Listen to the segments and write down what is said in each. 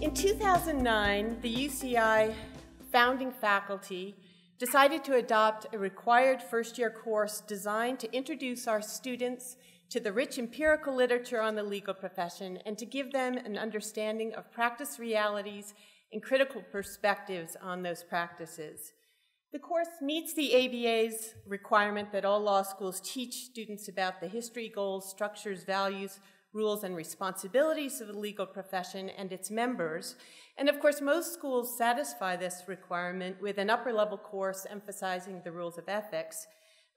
In 2009, the UCI founding faculty decided to adopt a required first-year course designed to introduce our students to the rich empirical literature on the legal profession and to give them an understanding of practice realities and critical perspectives on those practices. The course meets the ABA's requirement that all law schools teach students about the history, goals, structures, values, rules, and responsibilities of the legal profession and its members. And of course, most schools satisfy this requirement with an upper-level course emphasizing the rules of ethics.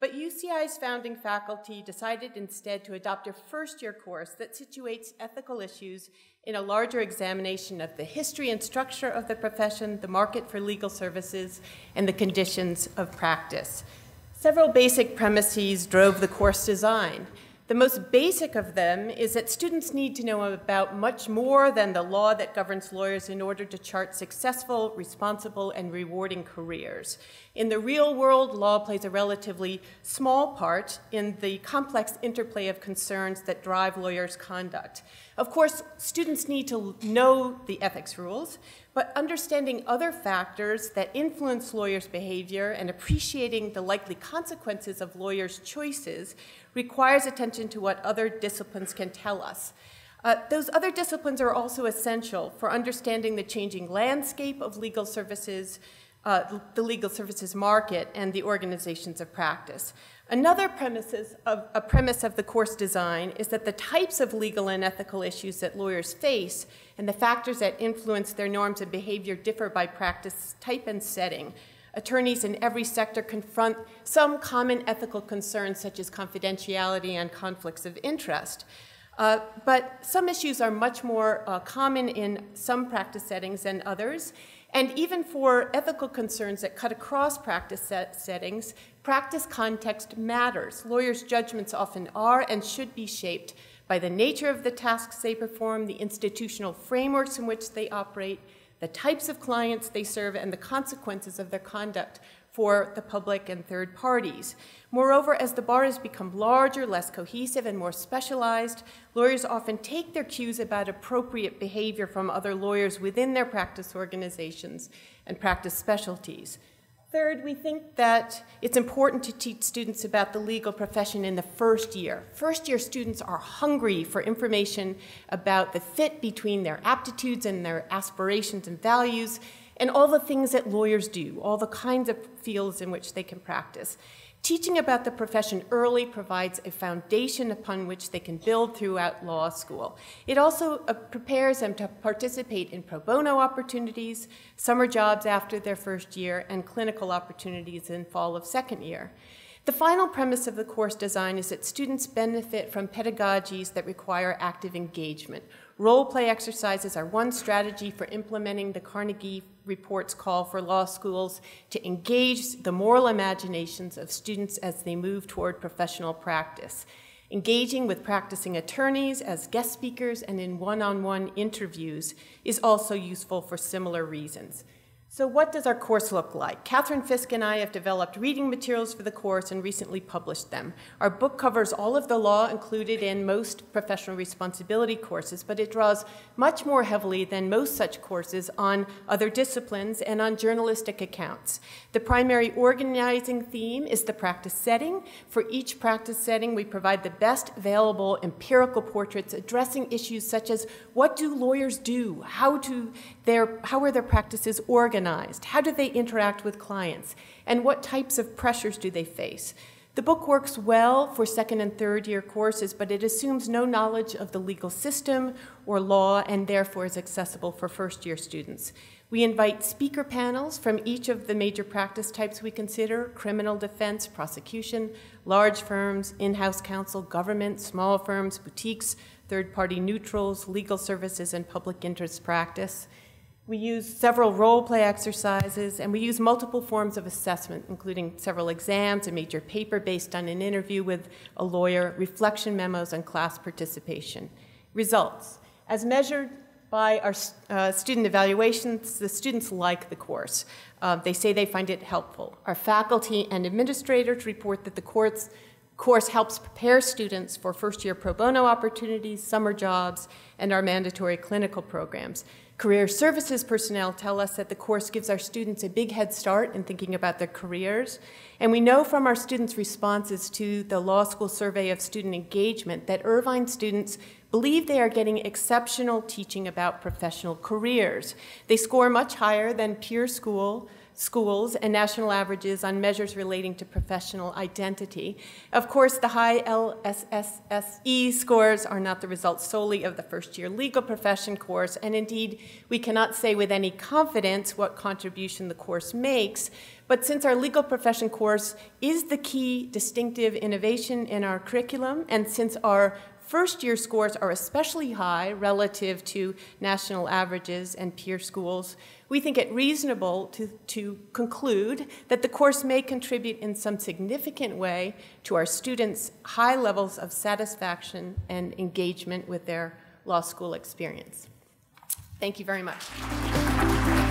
But UCI's founding faculty decided instead to adopt a first-year course that situates ethical issues in a larger examination of the history and structure of the profession, the market for legal services, and the conditions of practice. Several basic premises drove the course design. The most basic of them is that students need to know about much more than the law that governs lawyers in order to chart successful, responsible, and rewarding careers. In the real world, law plays a relatively small part in the complex interplay of concerns that drive lawyers' conduct. Of course, students need to know the ethics rules, but understanding other factors that influence lawyers' behavior and appreciating the likely consequences of lawyers' choices requires attention to what other disciplines can tell us. Those other disciplines are also essential for understanding the changing landscape of legal services, the legal services market, and the organizations of practice. Another premise of the course design is that the types of legal and ethical issues that lawyers face and the factors that influence their norms and behavior differ by practice type and setting. Attorneys in every sector confront some common ethical concerns such as confidentiality and conflicts of interest. But some issues are much more common in some practice settings than others. And even for ethical concerns that cut across practice settings, practice context matters. Lawyers' judgments often are and should be shaped by the nature of the tasks they perform, the institutional frameworks in which they operate, the types of clients they serve, and the consequences of their conduct for the public and third parties. Moreover, as the bar has become larger, less cohesive, and more specialized, lawyers often take their cues about appropriate behavior from other lawyers within their practice organizations and practice specialties. Third, we think that it's important to teach students about the legal profession in the first year. First-year students are hungry for information about the fit between their aptitudes and their aspirations and values, and all the things that lawyers do, all the kinds of fields in which they can practice. Teaching about the profession early provides a foundation upon which they can build throughout law school. It also prepares them to participate in pro bono opportunities, summer jobs after their first year, and clinical opportunities in fall of second year. The final premise of the course design is that students benefit from pedagogies that require active engagement. Role-play exercises are one strategy for implementing the Carnegie Report's call for law schools to engage the moral imaginations of students as they move toward professional practice. Engaging with practicing attorneys as guest speakers and in one-on-one interviews is also useful for similar reasons. So what does our course look like? Catherine Fisk and I have developed reading materials for the course and recently published them. Our book covers all of the law included in most professional responsibility courses, but it draws much more heavily than most such courses on other disciplines and on journalistic accounts. The primary organizing theme is the practice setting. For each practice setting, we provide the best available empirical portraits addressing issues such as what do lawyers do? How are their practices organized? How do they interact with clients? And what types of pressures do they face? The book works well for second and third year courses, but it assumes no knowledge of the legal system or law and therefore is accessible for first year students. We invite speaker panels from each of the major practice types we consider: criminal defense, prosecution, large firms, in-house counsel, government, small firms, boutiques, third-party neutrals, legal services, and public interest practice. We use several role-play exercises, and we use multiple forms of assessment, including several exams, a major paper based on an interview with a lawyer, reflection memos, and class participation. Results. As measured by our student evaluations, the students like the course. They say they find it helpful. Our faculty and administrators report that the course course helps prepare students for first-year pro bono opportunities, summer jobs, and our mandatory clinical programs. Career services personnel tell us that the course gives our students a big head start in thinking about their careers. And we know from our students' responses to the Law School Survey of Student Engagement that Irvine students believe they are getting exceptional teaching about professional careers. They score much higher than peer schools and national averages on measures relating to professional identity. Of course, the high LSSE scores are not the result solely of the first-year legal profession course, and indeed, we cannot say with any confidence what contribution the course makes, but since our legal profession course is the key distinctive innovation in our curriculum, and since our first-year scores are especially high relative to national averages and peer schools, we think it reasonable to conclude that the course may contribute in some significant way to our students' high levels of satisfaction and engagement with their law school experience. Thank you very much.